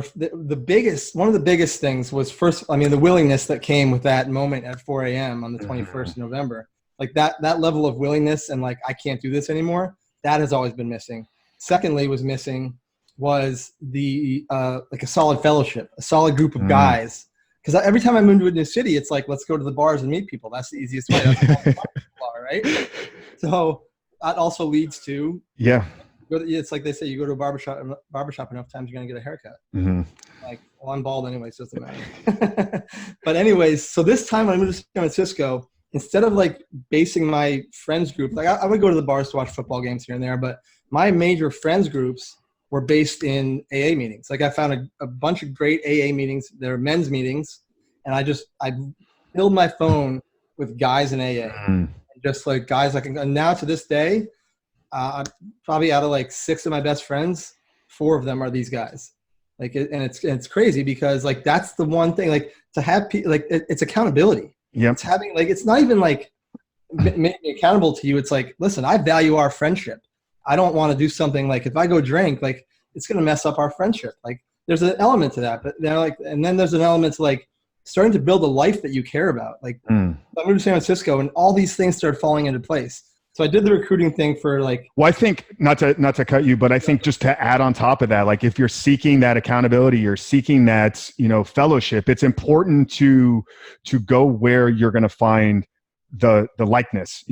one of the biggest things was first, I mean, the willingness that came with that moment at 4 a.m. on the 21st of November, like that level of willingness and like, I can't do this anymore. That has always been missing. Secondly, was the like a solid fellowship, a solid group of guys. Because every time I move to a new city, it's like, let's go to the bars and meet people. That's the easiest way. That's how bar, right? So that also leads to it's like they say, you go to a barbershop enough times, you're gonna get a haircut. Like, well, I'm bald anyway, so it doesn't matter. But anyways, so this time when I moved to San Francisco, instead of like basing my friends group, like I would go to the bars to watch football games here and there, but my major friends groups were based in AA meetings. Like I found a bunch of great AA meetings. They're men's meetings. And I filled my phone with guys in AA. Just like guys and now to this day, probably out of like 6 of my best friends, 4 of them are these guys. Like, and it's crazy because like, that's the one thing, like to have like, it's accountability. Yeah. It's having like, it's not even like making me accountable to you. It's like, listen, I value our friendship. I don't want to do something like if I go drink, like it's going to mess up our friendship. Like there's an element to that, but they're like, and then there's an element to like starting to build a life that you care about. Like I moved to San Francisco and all these things started falling into place. So I did the recruiting thing for like, well, I think not to cut you, but I think just to add on top of that, like if you're seeking that accountability, you're seeking that, fellowship, it's important to go where you're going to find the likeness,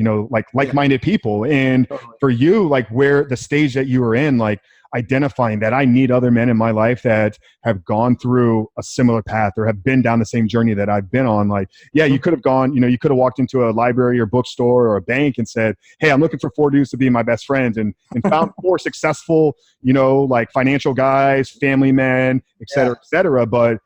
like-minded people. And for you, like where the stage that you were in, like identifying that I need other men in my life that have gone through a similar path or have been down the same journey that I've been on. Like, yeah, you could have gone, you could have walked into a library or bookstore or a bank and said, hey, I'm looking for 4 dudes to be my best friends, and found 4 successful, like financial guys, family men, et cetera, et cetera. But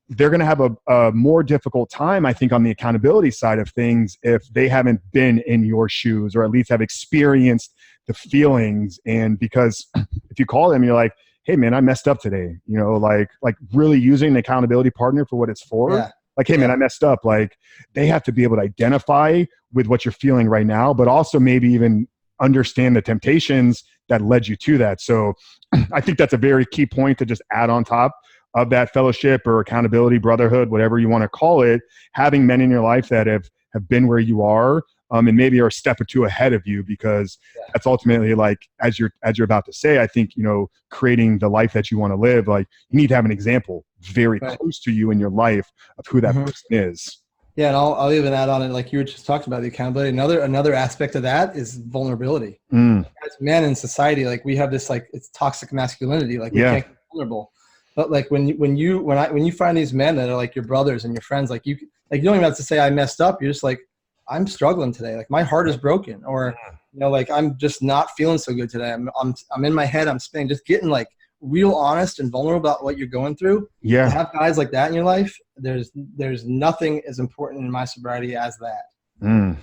they're going to have a more difficult time, I think, on the accountability side of things if they haven't been in your shoes or at least have experienced the feelings. And because if you call them, you're like, hey man, I messed up today, like really using an accountability partner for what it's for. Yeah. Like, hey man, I messed up. Like they have to be able to identify with what you're feeling right now, but also maybe even understand the temptations that led you to that. So I think that's a very key point to just add on top of that fellowship or accountability, brotherhood, whatever you want to call it, having men in your life that have been where you are, and maybe are a step or 2 ahead of you, because that's ultimately, like, as you're about to say, I think, creating the life that you want to live, like you need to have an example very close to you in your life of who that person is. Yeah. And I'll even add on it. Like you were just talking about the accountability. Another aspect of that is vulnerability. As men in society, like we have this, like, it's toxic masculinity. Like we can't get vulnerable. But like when you find these men that are like your brothers and your friends, like you don't even have to say I messed up. You're just like, I'm struggling today. Like my heart is broken, or like I'm just not feeling so good today. I'm in my head. I'm spinning. Just getting like real honest and vulnerable about what you're going through. Yeah. To have guys like that in your life, there's nothing as important in my sobriety as that.